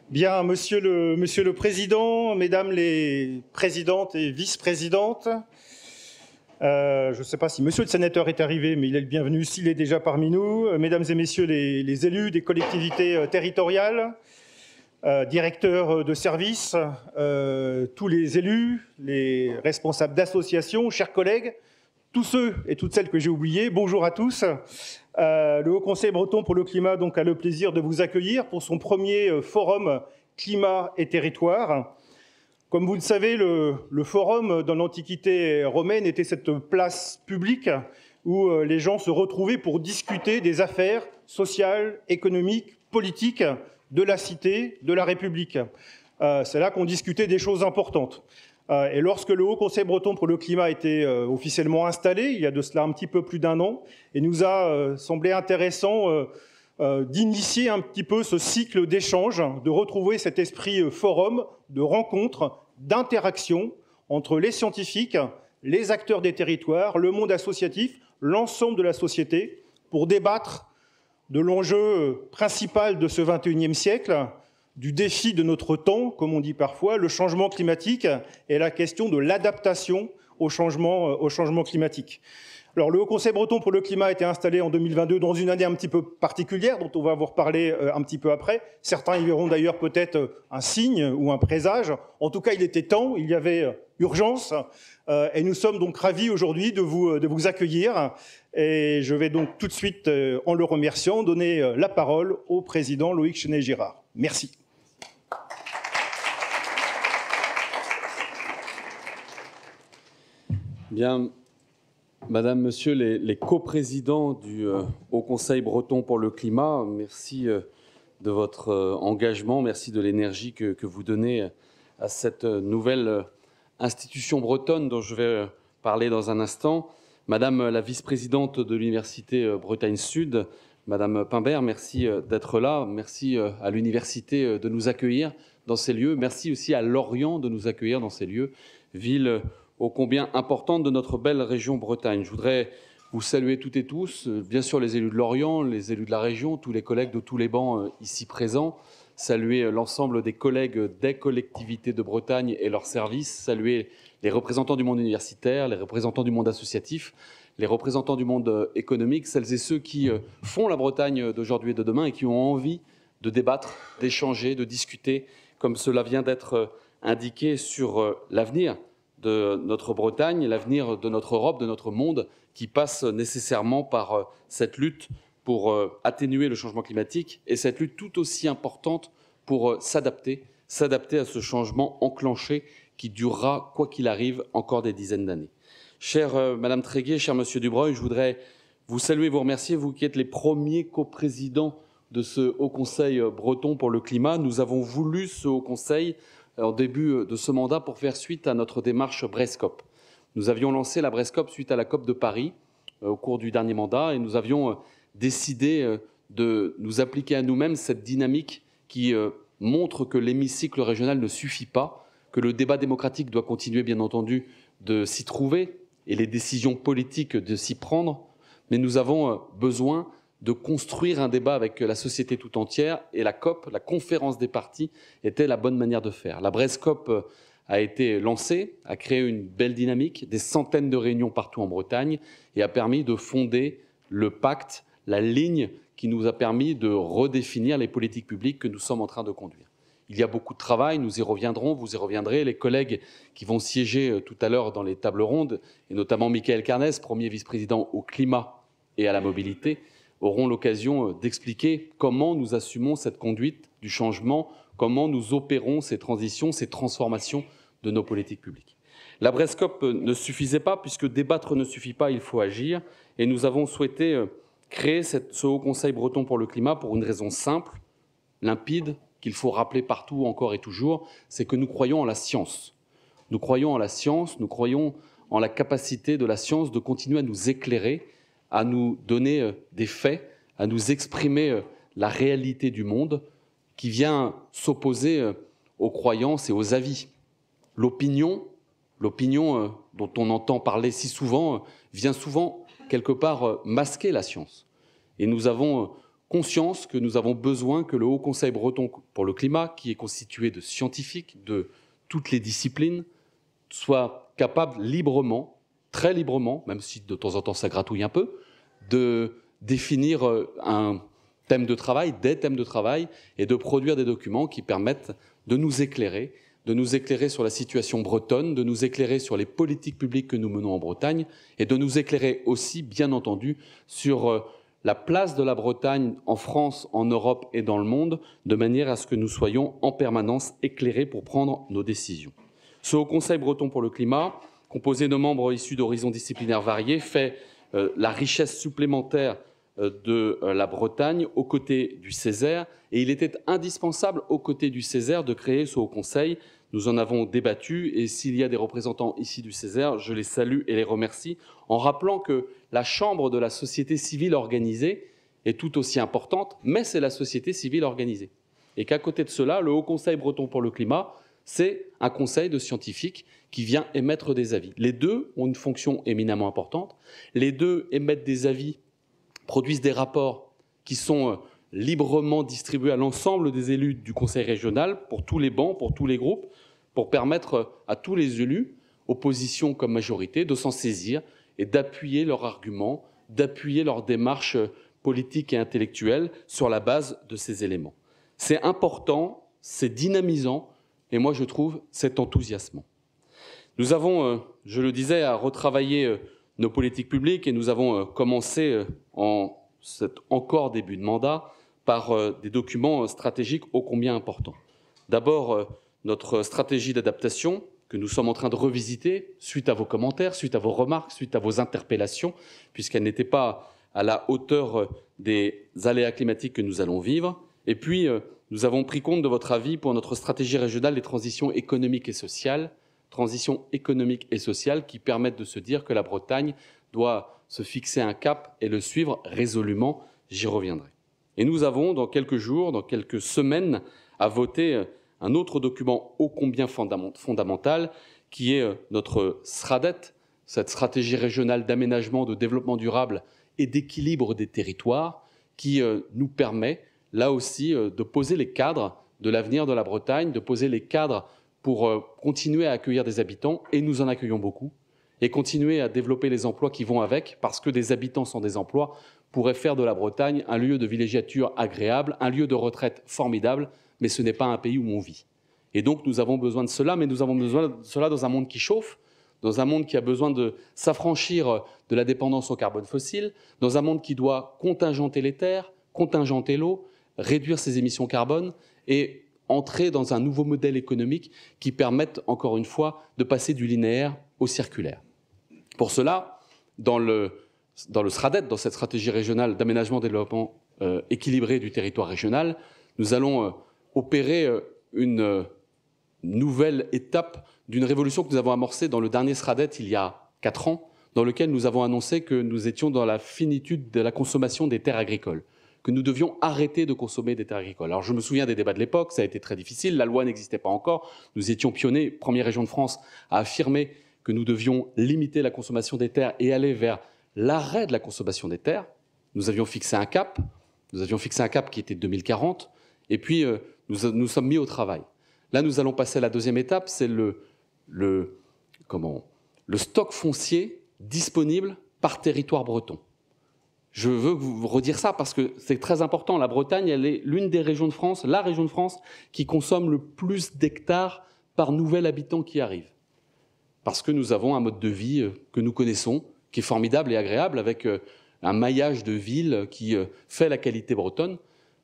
Bien, monsieur le Président, Mesdames les Présidentes et Vice-Présidentes, je ne sais pas si Monsieur le Sénateur est arrivé, mais il est le bienvenu s'il est déjà parmi nous. Mesdames et Messieurs les élus des collectivités territoriales, directeurs de services, tous les élus, les responsables d'associations, chers collègues, tous ceux et toutes celles que j'ai oubliés, bonjour à tous. Le Haut Conseil breton pour le climat donc, a le plaisir de vous accueillir pour son premier forum climat et territoire. Comme vous le savez, le forum dans l'Antiquité romaine était cette place publique où les gens se retrouvaient pour discuter des affaires sociales, économiques, politiques de la cité, de la République. C'est là qu'on discutait des choses importantes. Et lorsque le Haut Conseil breton pour le climat a été officiellement installé, il y a de cela un petit peu plus d'un an, il nous a semblé intéressant d'initier un petit peu ce cycle d'échange, de retrouver cet esprit forum, de rencontre, d'interaction entre les scientifiques, les acteurs des territoires, le monde associatif, l'ensemble de la société, pour débattre de l'enjeu principal de ce XXIe siècle, du défi de notre temps, comme on dit parfois, le changement climatique et la question de l'adaptation au changement climatique. Alors, le Haut Conseil breton pour le climat a été installé en 2022 dans une année un petit peu particulière, dont on va vous reparler un petit peu après. Certains y verront d'ailleurs peut-être un signe ou un présage. En tout cas, il était temps, il y avait urgence. Et nous sommes donc ravis aujourd'hui de vous accueillir. Et je vais donc tout de suite, en le remerciant, donner la parole au président Loïc Chenet-Girard. Merci. Bien, Madame, Monsieur les coprésidents du Haut Conseil breton pour le climat, merci de votre engagement, merci de l'énergie que vous donnez à cette nouvelle institution bretonne dont je vais parler dans un instant. Madame la vice-présidente de l'Université Bretagne Sud, Madame Pimbert, merci d'être là. Merci à l'université de nous accueillir dans ces lieux. Merci aussi à Lorient de nous accueillir dans ces lieux, ville ô combien importante de notre belle région Bretagne. Je voudrais vous saluer toutes et tous, bien sûr les élus de Lorient, les élus de la région, tous les collègues de tous les bancs ici présents, saluer l'ensemble des collègues des collectivités de Bretagne et leurs services, saluer les représentants du monde universitaire, les représentants du monde associatif, les représentants du monde économique, celles et ceux qui font la Bretagne d'aujourd'hui et de demain et qui ont envie de débattre, d'échanger, de discuter, comme cela vient d'être indiqué sur l'avenir de notre Bretagne, l'avenir de notre Europe, de notre monde, qui passe nécessairement par cette lutte pour atténuer le changement climatique et cette lutte tout aussi importante pour s'adapter à ce changement enclenché qui durera, quoi qu'il arrive, encore des dizaines d'années. Chère Madame Tréguier, cher Monsieur Dubreuil, je voudrais vous saluer, vous remercier, vous qui êtes les premiers coprésidents de ce Haut Conseil breton pour le climat. Nous avons voulu ce Haut Conseil en début de ce mandat pour faire suite à notre démarche Brescop. Nous avions lancé la Brescop suite à la COP de Paris au cours du dernier mandat et nous avions décidé de nous appliquer à nous-mêmes cette dynamique qui montre que l'hémicycle régional ne suffit pas, que le débat démocratique doit continuer bien entendu de s'y trouver et les décisions politiques de s'y prendre, mais nous avons besoin de construire un débat avec la société tout entière et la COP, la conférence des partis, était la bonne manière de faire. La Brescop a été lancée, a créé une belle dynamique, des centaines de réunions partout en Bretagne et a permis de fonder le pacte, la ligne qui nous a permis de redéfinir les politiques publiques que nous sommes en train de conduire. Il y a beaucoup de travail, nous y reviendrons, vous y reviendrez. Les collègues qui vont siéger tout à l'heure dans les tables rondes, et notamment Michael Carnes, premier vice-président au climat et à la mobilité, auront l'occasion d'expliquer comment nous assumons cette conduite du changement, comment nous opérons ces transitions, ces transformations de nos politiques publiques. La Brescop ne suffisait pas, puisque débattre ne suffit pas, il faut agir. Et nous avons souhaité créer ce Haut Conseil breton pour le climat pour une raison simple, limpide, qu'il faut rappeler partout encore et toujours, c'est que nous croyons en la science. Nous croyons en la science, nous croyons en la capacité de la science de continuer à nous éclairer, à nous donner des faits, à nous exprimer la réalité du monde qui vient s'opposer aux croyances et aux avis. L'opinion dont on entend parler si souvent, vient souvent quelque part masquer la science. Et nous avons conscience que nous avons besoin que le Haut Conseil breton pour le climat, qui est constitué de scientifiques de toutes les disciplines, soit capable librement, très librement, même si de temps en temps ça gratouille un peu, de définir un thème de travail, des thèmes de travail, et de produire des documents qui permettent de nous éclairer sur la situation bretonne, de nous éclairer sur les politiques publiques que nous menons en Bretagne, et de nous éclairer aussi, bien entendu, sur la place de la Bretagne en France, en Europe et dans le monde, de manière à ce que nous soyons en permanence éclairés pour prendre nos décisions. Ce Haut Conseil breton pour le climat, composé de membres issus d'horizons disciplinaires variés, fait la richesse supplémentaire de la Bretagne aux côtés du Césaire, et il était indispensable aux côtés du Césaire de créer ce Haut Conseil. Nous en avons débattu, et s'il y a des représentants ici du Césaire, je les salue et les remercie, en rappelant que la chambre de la société civile organisée est tout aussi importante, mais c'est la société civile organisée. Et qu'à côté de cela, le Haut Conseil breton pour le climat, c'est un conseil de scientifiques qui vient émettre des avis. Les deux ont une fonction éminemment importante. Les deux émettent des avis, produisent des rapports qui sont librement distribués à l'ensemble des élus du conseil régional, pour tous les bancs, pour tous les groupes, pour permettre à tous les élus, opposition comme majorité, de s'en saisir et d'appuyer leurs arguments, d'appuyer leur démarche politique et intellectuelle sur la base de ces éléments. C'est important, c'est dynamisant, et moi je trouve c'est enthousiasmant. Nous avons, je le disais, à retravailler nos politiques publiques, et nous avons commencé en cet encore début de mandat par des documents stratégiques ô combien importants. D'abord, notre stratégie d'adaptation que nous sommes en train de revisiter suite à vos commentaires, suite à vos remarques, suite à vos interpellations, puisqu'elle n'était pas à la hauteur des aléas climatiques que nous allons vivre. Et puis, nous avons pris compte de votre avis pour notre stratégie régionale des transitions économiques et sociales, qui permettent de se dire que la Bretagne doit se fixer un cap et le suivre résolument. J'y reviendrai. Et nous avons, dans quelques jours, dans quelques semaines, à voter un autre document ô combien fondamental, qui est notre SRADET, cette stratégie régionale d'aménagement, de développement durable et d'équilibre des territoires, qui nous permet, là aussi, de poser les cadres de l'avenir de la Bretagne, de poser les cadres pour continuer à accueillir des habitants, et nous en accueillons beaucoup, et continuer à développer les emplois qui vont avec, parce que des habitants sans des emplois pourraient faire de la Bretagne un lieu de villégiature agréable, un lieu de retraite formidable, mais ce n'est pas un pays où on vit. Et donc nous avons besoin de cela, mais nous avons besoin de cela dans un monde qui chauffe, dans un monde qui a besoin de s'affranchir de la dépendance au carbone fossile, dans un monde qui doit contingenter les terres, contingenter l'eau, réduire ses émissions carbone et entrer dans un nouveau modèle économique qui permette, encore une fois, de passer du linéaire au circulaire. Pour cela, dans le SRADET, dans cette stratégie régionale d'aménagement et de développement équilibré du territoire régional, nous allons opérer une nouvelle étape d'une révolution que nous avons amorcée dans le dernier SRADET il y a 4 ans, dans lequel nous avons annoncé que nous étions dans la finitude de la consommation des terres agricoles, que nous devions arrêter de consommer des terres agricoles. Alors je me souviens des débats de l'époque, ça a été très difficile, la loi n'existait pas encore, nous étions pionniers, première région de France à affirmer que nous devions limiter la consommation des terres et aller vers l'arrêt de la consommation des terres. Nous avions fixé un cap qui était 2040, et puis nous sommes mis au travail. Là, nous allons passer à la deuxième étape, c'est le stock foncier disponible par territoire breton. Je veux vous redire ça parce que c'est très important. La Bretagne, elle est l'une des régions de France, la région de France qui consomme le plus d'hectares par nouvel habitant qui arrive. Parce que nous avons un mode de vie que nous connaissons, qui est formidable et agréable, avec un maillage de villes qui fait la qualité bretonne.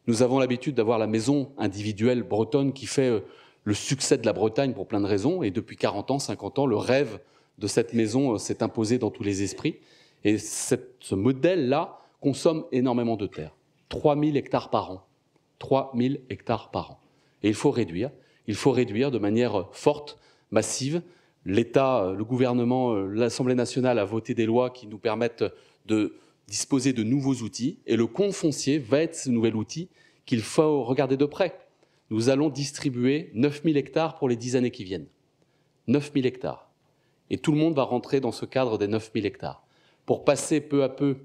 Nous avons l'habitude d'avoir la maison individuelle bretonne qui fait le succès de la Bretagne pour plein de raisons. Et depuis 40 ans, 50 ans, le rêve de cette maison s'est imposé dans tous les esprits. Et ce modèle-là consomme énormément de terre. 3000 hectares par an. 3000 hectares par an. Et il faut réduire de manière forte, massive. L'État, le gouvernement, l'Assemblée nationale a voté des lois qui nous permettent de disposer de nouveaux outils. Et le compte foncier va être ce nouvel outil qu'il faut regarder de près. Nous allons distribuer 9000 hectares pour les 10 années qui viennent. 9000 hectares. Et tout le monde va rentrer dans ce cadre des 9000 hectares. Pour passer peu à peu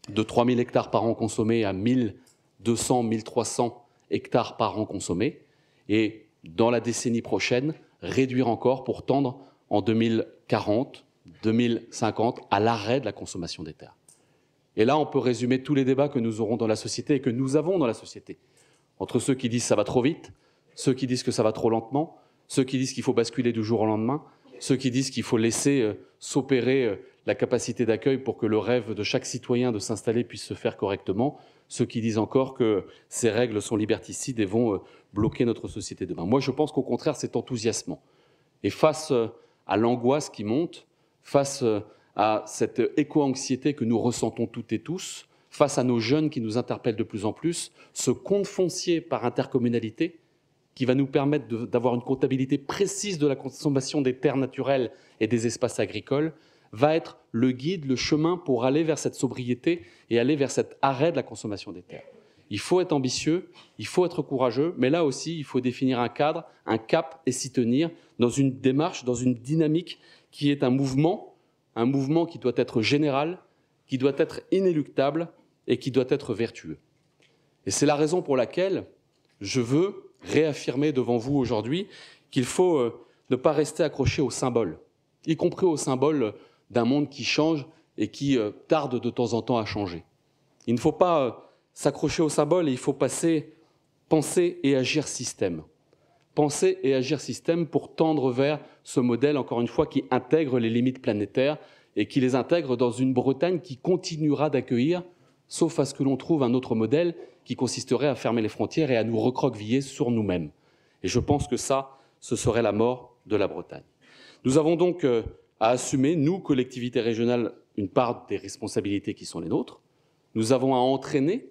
de 3000 hectares par an consommés à 1000 200, 1300 hectares par an consommés, et dans la décennie prochaine, réduire encore pour tendre en 2040, 2050 à l'arrêt de la consommation des terres. Et là, on peut résumer tous les débats que nous aurons dans la société et que nous avons dans la société, entre ceux qui disent que ça va trop vite, ceux qui disent que ça va trop lentement, ceux qui disent qu'il faut basculer du jour au lendemain, ceux qui disent qu'il faut laisser s'opérer la capacité d'accueil pour que le rêve de chaque citoyen de s'installer puisse se faire correctement, ceux qui disent encore que ces règles sont liberticides et vont bloquer notre société demain. Moi, je pense qu'au contraire, c'est enthousiasmant. Et face à l'angoisse qui monte, face à cette éco-anxiété que nous ressentons toutes et tous, face à nos jeunes qui nous interpellent de plus en plus, ce compte foncier par intercommunalité qui va nous permettre d'avoir une comptabilité précise de la consommation des terres naturelles et des espaces agricoles, va être le guide, le chemin pour aller vers cette sobriété et aller vers cet arrêt de la consommation des terres. Il faut être ambitieux, il faut être courageux, mais là aussi, il faut définir un cadre, un cap et s'y tenir dans une démarche, dans une dynamique qui est un mouvement qui doit être général, qui doit être inéluctable et qui doit être vertueux. Et c'est la raison pour laquelle je veux réaffirmer devant vous aujourd'hui qu'il faut ne pas rester accroché aux symboles, y compris aux symboles d'un monde qui change et qui tarde de temps en temps à changer. Il ne faut pas s'accrocher aux symboles et il faut penser et agir système. Penser et agir système pour tendre vers ce modèle, encore une fois, qui intègre les limites planétaires et qui les intègre dans une Bretagne qui continuera d'accueillir, sauf à ce que l'on trouve un autre modèle qui consisterait à fermer les frontières et à nous recroqueviller sur nous-mêmes. Et je pense que ça, ce serait la mort de la Bretagne. Nous avons donc à assumer, nous, collectivités régionales, une part des responsabilités qui sont les nôtres. Nous avons à entraîner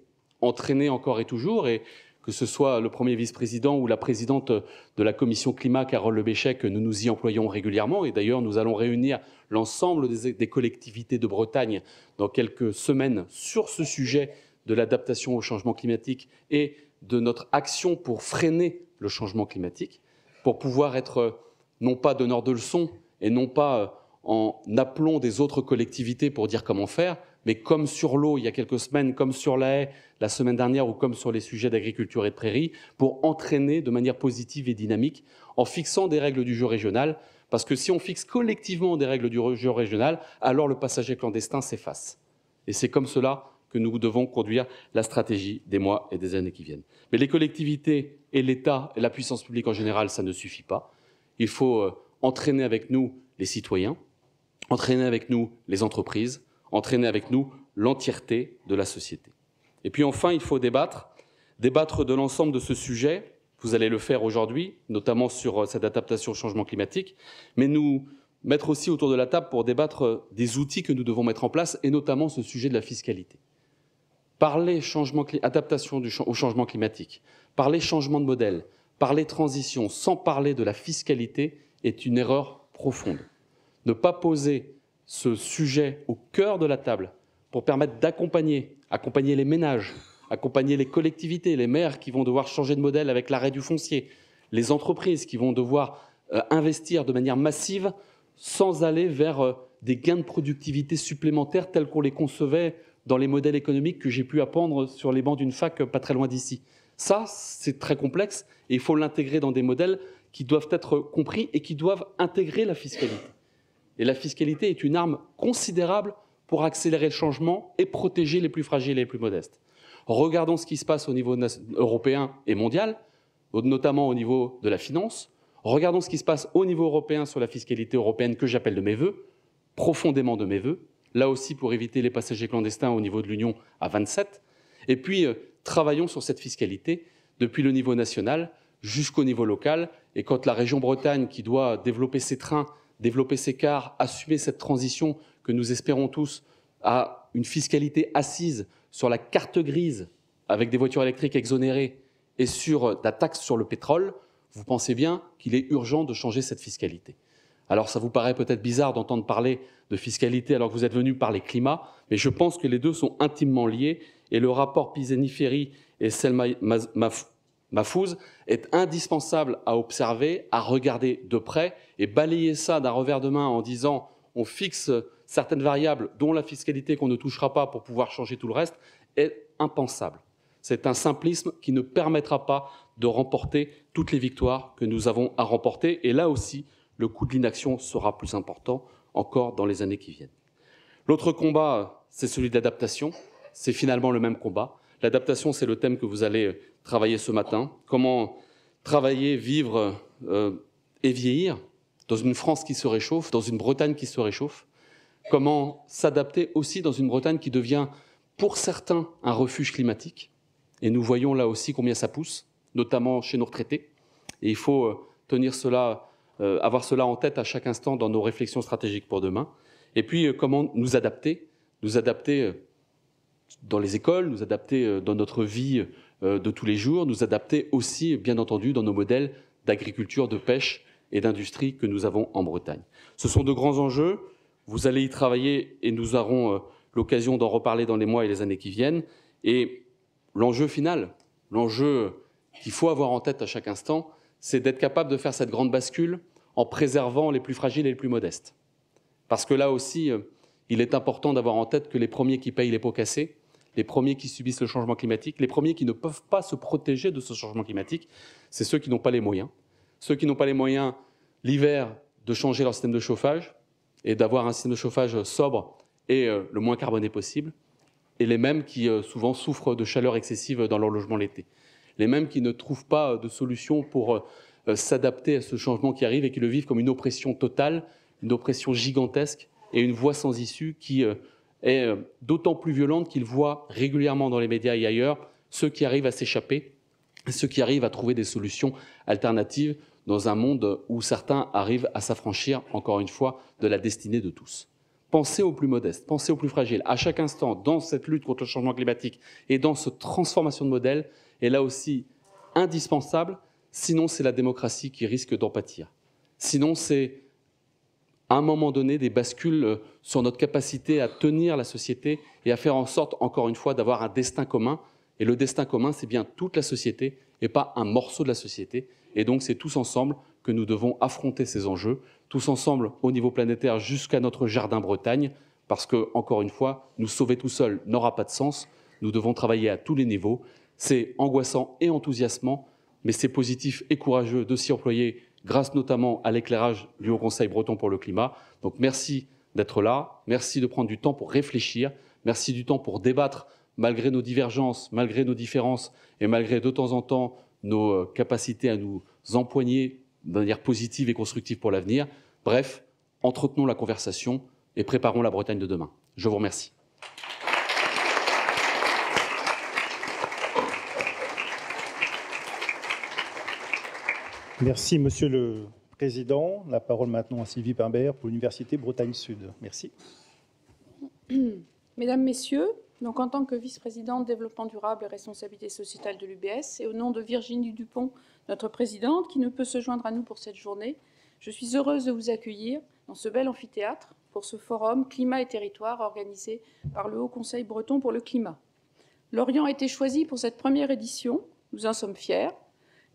encore et toujours, et que ce soit le premier vice-président ou la présidente de la commission climat, Carole Lebéchec, nous nous y employons régulièrement. Et d'ailleurs, nous allons réunir l'ensemble des collectivités de Bretagne dans quelques semaines sur ce sujet de l'adaptation au changement climatique et de notre action pour freiner le changement climatique, pour pouvoir être non pas donneur de leçons et non pas en appelant des autres collectivités pour dire comment faire, mais comme sur l'eau il y a quelques semaines, comme sur la haie la semaine dernière ou comme sur les sujets d'agriculture et de prairie, pour entraîner de manière positive et dynamique en fixant des règles du jeu régional, parce que si on fixe collectivement des règles du jeu régional, alors le passager clandestin s'efface. Et c'est comme cela que nous devons conduire la stratégie des mois et des années qui viennent. Mais les collectivités et l'État et la puissance publique en général, ça ne suffit pas. Il faut entraîner avec nous les citoyens, entraîner avec nous les entreprises, entraîner avec nous l'entièreté de la société. Et puis enfin, il faut débattre de l'ensemble de ce sujet. Vous allez le faire aujourd'hui, notamment sur cette adaptation au changement climatique, mais nous mettre aussi autour de la table pour débattre des outils que nous devons mettre en place, et notamment ce sujet de la fiscalité. Parler adaptation au changement climatique, parler changement de modèle, parler transition, sans parler de la fiscalité, est une erreur profonde. Ne pas poser ce sujet au cœur de la table pour permettre d'accompagner les ménages, accompagner les collectivités, les maires qui vont devoir changer de modèle avec l'arrêt du foncier, les entreprises qui vont devoir investir de manière massive sans aller vers des gains de productivité supplémentaires tels qu'on les concevait dans les modèles économiques que j'ai pu apprendre sur les bancs d'une fac pas très loin d'ici. Ça, c'est très complexe et il faut l'intégrer dans des modèles qui doivent être compris et qui doivent intégrer la fiscalité. Et la fiscalité est une arme considérable pour accélérer le changement et protéger les plus fragiles et les plus modestes. Regardons ce qui se passe au niveau européen et mondial, notamment au niveau de la finance. Regardons ce qui se passe au niveau européen sur la fiscalité européenne que j'appelle de mes vœux, profondément de mes vœux, là aussi pour éviter les passagers clandestins au niveau de l'Union à 27. Et puis, travaillons sur cette fiscalité depuis le niveau national jusqu'au niveau local. Et quand la région Bretagne, qui doit développer ses trains, développer ses cars, assumer cette transition que nous espérons tous à une fiscalité assise sur la carte grise avec des voitures électriques exonérées et sur la taxe sur le pétrole, vous pensez bien qu'il est urgent de changer cette fiscalité. Alors ça vous paraît peut-être bizarre d'entendre parler de fiscalité alors que vous êtes venu parler climat, mais je pense que les deux sont intimement liés et le rapport Pisani-Ferry et Selmayr-Mahfouz est indispensable à observer, à regarder de près et balayer ça d'un revers de main en disant on fixe certaines variables dont la fiscalité qu'on ne touchera pas pour pouvoir changer tout le reste est impensable. C'est un simplisme qui ne permettra pas de remporter toutes les victoires que nous avons à remporter. Et là aussi, le coût de l'inaction sera plus important encore dans les années qui viennent. L'autre combat, c'est celui de l'adaptation. C'est finalement le même combat. L'adaptation, c'est le thème que vous allez travailler ce matin. Comment travailler, vivre et vieillir dans une France qui se réchauffe, dans une Bretagne qui se réchauffe. Comment s'adapter aussi dans une Bretagne qui devient, pour certains, un refuge climatique. Et nous voyons là aussi combien ça pousse, notamment chez nos retraités. Et il faut tenir cela, avoir cela en tête à chaque instant dans nos réflexions stratégiques pour demain. Et puis, comment nous adapter dans les écoles, nous adapter dans notre vie de tous les jours, nous adapter aussi, bien entendu, dans nos modèles d'agriculture, de pêche et d'industrie que nous avons en Bretagne. Ce sont de grands enjeux. Vous allez y travailler et nous aurons l'occasion d'en reparler dans les mois et les années qui viennent. Et l'enjeu final, l'enjeu qu'il faut avoir en tête à chaque instant, c'est d'être capable de faire cette grande bascule en préservant les plus fragiles et les plus modestes. Parce que là aussi, il est important d'avoir en tête que les premiers qui payent les pots cassés, les premiers qui subissent le changement climatique, les premiers qui ne peuvent pas se protéger de ce changement climatique, c'est ceux qui n'ont pas les moyens. Ceux qui n'ont pas les moyens, l'hiver, de changer leur système de chauffage et d'avoir un système de chauffage sobre et le moins carboné possible, et les mêmes qui souvent souffrent de chaleur excessive dans leur logement l'été. Les mêmes qui ne trouvent pas de solution pour s'adapter à ce changement qui arrive et qui le vivent comme une oppression totale, une oppression gigantesque et une voie sans issue qui est d'autant plus violente qu'ils voient régulièrement dans les médias et ailleurs ceux qui arrivent à s'échapper, ceux qui arrivent à trouver des solutions alternatives dans un monde où certains arrivent à s'affranchir, encore une fois, de la destinée de tous. Pensez aux plus modestes, pensez aux plus fragiles. À chaque instant, dans cette lutte contre le changement climatique et dans cette transformation de modèle, est là aussi indispensable, sinon c'est la démocratie qui risque d'en pâtir. Sinon c'est à un moment donné des bascules sur notre capacité à tenir la société et à faire en sorte, encore une fois, d'avoir un destin commun. Et le destin commun, c'est bien toute la société et pas un morceau de la société. Et donc c'est tous ensemble que nous devons affronter ces enjeux, tous ensemble au niveau planétaire jusqu'à notre jardin Bretagne, parce que, encore une fois, nous sauver tout seul n'aura pas de sens. Nous devons travailler à tous les niveaux. C'est angoissant et enthousiasmant, mais c'est positif et courageux de s'y employer grâce notamment à l'éclairage du Haut Conseil breton pour le climat. Donc merci d'être là, merci de prendre du temps pour réfléchir, merci du temps pour débattre malgré nos divergences, malgré nos différences et malgré de temps en temps nos capacités à nous empoigner de manière positive et constructive pour l'avenir. Bref, entretenons la conversation et préparons la Bretagne de demain. Je vous remercie. Merci, Monsieur le Président. La parole maintenant à Sylvie Pimbert pour l'Université Bretagne Sud. Merci. Mesdames, Messieurs, donc en tant que vice-présidente développement durable et responsabilité sociétale de l'UBS, et au nom de Virginie Dupont, notre présidente, qui ne peut se joindre à nous pour cette journée, je suis heureuse de vous accueillir dans ce bel amphithéâtre pour ce forum Climat et Territoire organisé par le Haut Conseil breton pour le climat. Lorient a été choisi pour cette première édition, nous en sommes fiers.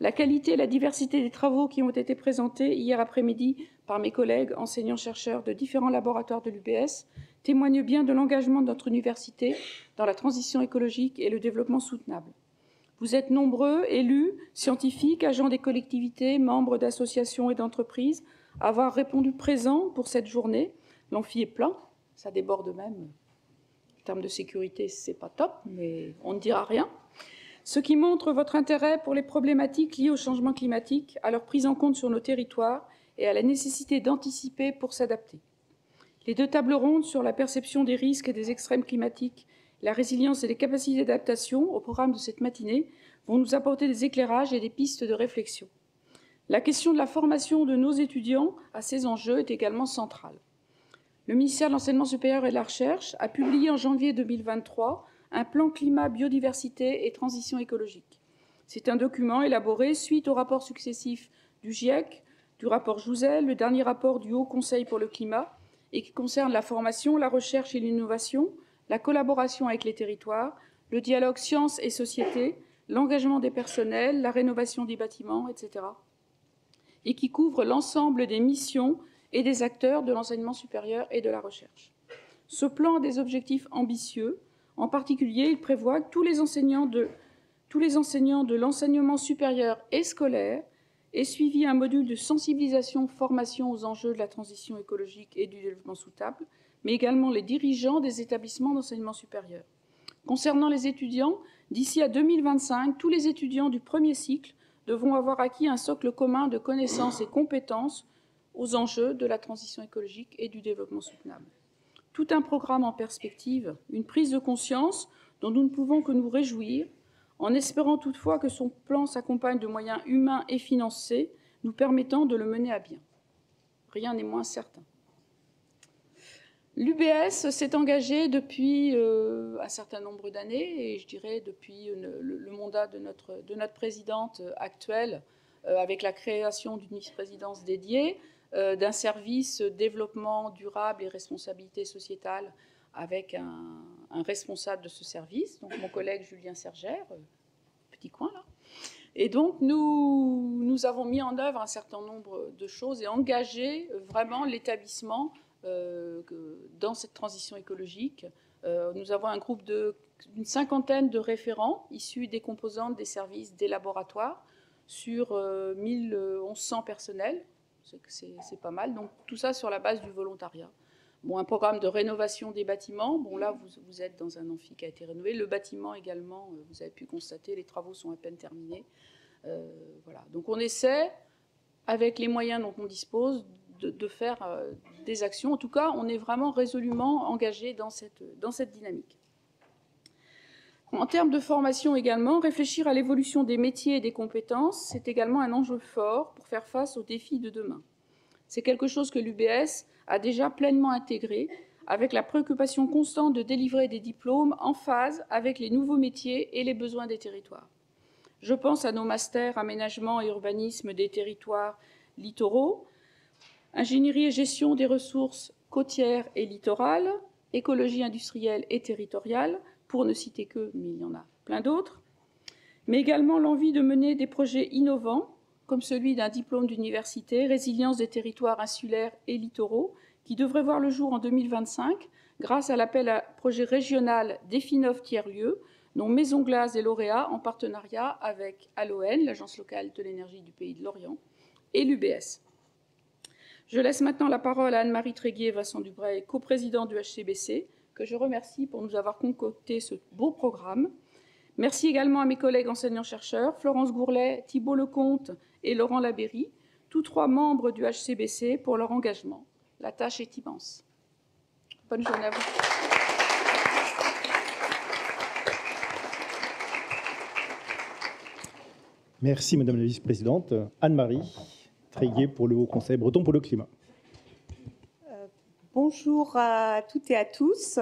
La qualité et la diversité des travaux qui ont été présentés hier après-midi par mes collègues enseignants-chercheurs de différents laboratoires de l'UBS témoignent bien de l'engagement de notre université dans la transition écologique et le développement soutenable. Vous êtes nombreux, élus, scientifiques, agents des collectivités, membres d'associations et d'entreprises, à avoir répondu présent pour cette journée. L'amphi est plein, ça déborde même. En termes de sécurité, c'est pas top, mais on ne dira rien. Ce qui montre votre intérêt pour les problématiques liées au changement climatique, à leur prise en compte sur nos territoires et à la nécessité d'anticiper pour s'adapter. Les deux tables rondes sur la perception des risques et des extrêmes climatiques, la résilience et les capacités d'adaptation au programme de cette matinée vont nous apporter des éclairages et des pistes de réflexion. La question de la formation de nos étudiants à ces enjeux est également centrale. Le ministère de l'Enseignement supérieur et de la Recherche a publié en janvier 2023 un plan climat, biodiversité et transition écologique. C'est un document élaboré suite aux rapports successifs du GIEC, du rapport Jouzel, le dernier rapport du Haut Conseil pour le climat, et qui concerne la formation, la recherche et l'innovation, la collaboration avec les territoires, le dialogue sciences et société, l'engagement des personnels, la rénovation des bâtiments, etc. Et qui couvre l'ensemble des missions et des acteurs de l'enseignement supérieur et de la recherche. Ce plan a des objectifs ambitieux. En particulier, il prévoit que tous les enseignants de tous les enseignants de l'enseignement supérieur et scolaire aient suivi un module de sensibilisation, formation aux enjeux de la transition écologique et du développement souhaitable, mais également les dirigeants des établissements d'enseignement supérieur. Concernant les étudiants, d'ici à 2025, tous les étudiants du premier cycle devront avoir acquis un socle commun de connaissances et compétences aux enjeux de la transition écologique et du développement soutenable. Tout un programme en perspective, une prise de conscience dont nous ne pouvons que nous réjouir, en espérant toutefois que son plan s'accompagne de moyens humains et financiers nous permettant de le mener à bien. Rien n'est moins certain. L'UBS s'est engagé depuis un certain nombre d'années, et je dirais depuis le mandat de notre présidente actuelle, avec la création d'une vice-présidence dédiée, d'un service développement durable et responsabilité sociétale avec un responsable de ce service, donc mon collègue Julien Sergère, petit coin là. Et donc nous avons mis en œuvre un certain nombre de choses et engagé vraiment l'établissement dans cette transition écologique. Nous avons un groupe d'une cinquantaine de référents issus des composantes des services des laboratoires sur 1100 personnels. C'est pas mal. Donc tout ça sur la base du volontariat. Bon, un programme de rénovation des bâtiments. Bon, là, vous êtes dans un amphi qui a été rénové. Le bâtiment également, vous avez pu constater, les travaux sont à peine terminés. Voilà. Donc on essaie, avec les moyens dont on dispose, de faire des actions. En tout cas, on est vraiment résolument engagé dans cette dynamique. En termes de formation également, réfléchir à l'évolution des métiers et des compétences, c'est également un enjeu fort pour faire face aux défis de demain. C'est quelque chose que l'UBS a déjà pleinement intégré, avec la préoccupation constante de délivrer des diplômes en phase avec les nouveaux métiers et les besoins des territoires. Je pense à nos masters aménagement et urbanisme des territoires littoraux, ingénierie et gestion des ressources côtières et littorales, écologie industrielle et territoriale, pour ne citer que, mais il y en a plein d'autres, mais également l'envie de mener des projets innovants, comme celui d'un diplôme d'université, résilience des territoires insulaires et littoraux, qui devrait voir le jour en 2025, grâce à l'appel à projet régional Définov tiers-lieux, dont Maison Glace est lauréat en partenariat avec ALON, l'Agence locale de l'énergie du Pays de Lorient, et l'UBS. Je laisse maintenant la parole à Anne-Marie Tréguier et Vincent Dubray, coprésidents du HCBC, que je remercie pour nous avoir concocté ce beau programme. Merci également à mes collègues enseignants-chercheurs, Florence Gourlet, Thibault Lecomte et Laurent Labéry, tous trois membres du HCBC, pour leur engagement. La tâche est immense. Bonne journée à vous. Merci, Madame la Vice-présidente. Anne-Marie Tréguier pour le Haut Conseil breton pour le climat. Bonjour à toutes et à tous.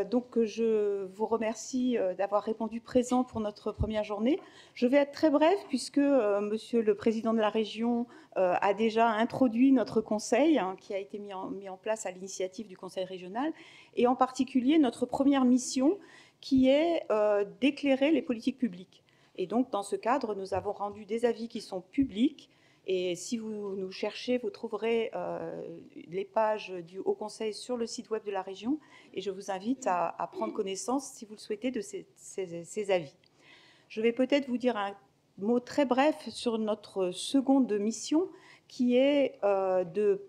Donc, je vous remercie d'avoir répondu présent pour notre première journée. Je vais être très brève puisque Monsieur le Président de la région a déjà introduit notre conseil qui a été mis en place à l'initiative du Conseil régional et en particulier notre première mission qui est d'éclairer les politiques publiques. Et donc, dans ce cadre, nous avons rendu des avis qui sont publics. Et si vous nous cherchez, vous trouverez les pages du Haut Conseil sur le site web de la région. Et je vous invite à prendre connaissance, si vous le souhaitez, de ces avis. Je vais peut-être vous dire un mot très bref sur notre seconde mission, qui est de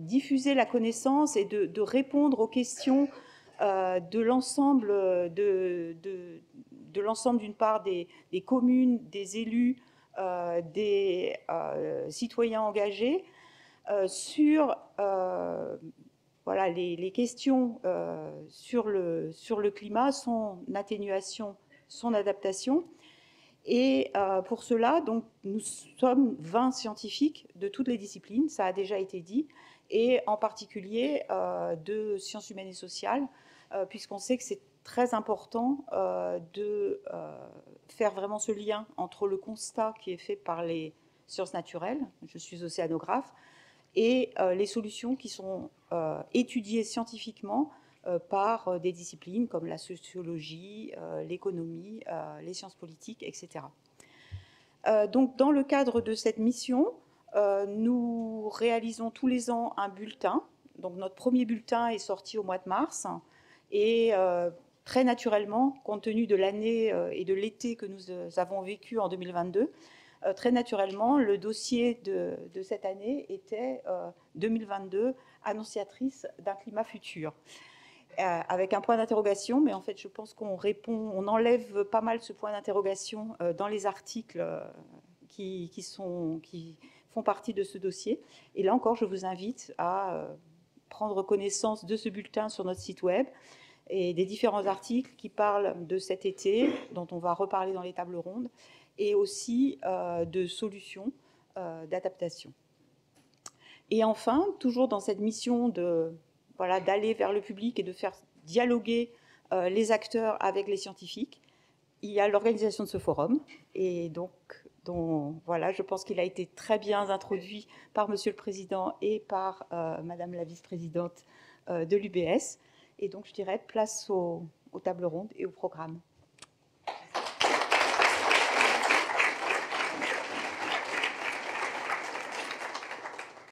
diffuser la connaissance et de répondre aux questions de l'ensemble, d'une part, des communes, des élus, des citoyens engagés sur voilà, les questions sur le climat, son atténuation, son adaptation. Et pour cela, donc, nous sommes 20 scientifiques de toutes les disciplines, ça a déjà été dit, et en particulier de sciences humaines et sociales, puisqu'on sait que c'est très important de faire vraiment ce lien entre le constat qui est fait par les sciences naturelles, je suis océanographe, et les solutions qui sont étudiées scientifiquement par des disciplines comme la sociologie, l'économie, les sciences politiques, etc. Donc, dans le cadre de cette mission, nous réalisons tous les ans un bulletin. Donc, notre premier bulletin est sorti au mois de mars et très naturellement, compte tenu de l'année et de l'été que nous avons vécu en 2022, très naturellement, le dossier de cette année était 2022, annonciatrice d'un climat futur. Avec un point d'interrogation, mais en fait, je pense qu'on enlève pas mal ce point d'interrogation dans les articles qui font partie de ce dossier. Et là encore, je vous invite à prendre connaissance de ce bulletin sur notre site web et des différents articles qui parlent de cet été, dont on va reparler dans les tables rondes, et aussi de solutions d'adaptation. Et enfin, toujours dans cette mission d'aller vers le public et de faire dialoguer les acteurs avec les scientifiques, il y a l'organisation de ce forum. Et donc, voilà, je pense qu'il a été très bien introduit par Monsieur le Président et par Madame la Vice-présidente de l'UBS. Et donc, je dirais place aux tables rondes et au programme.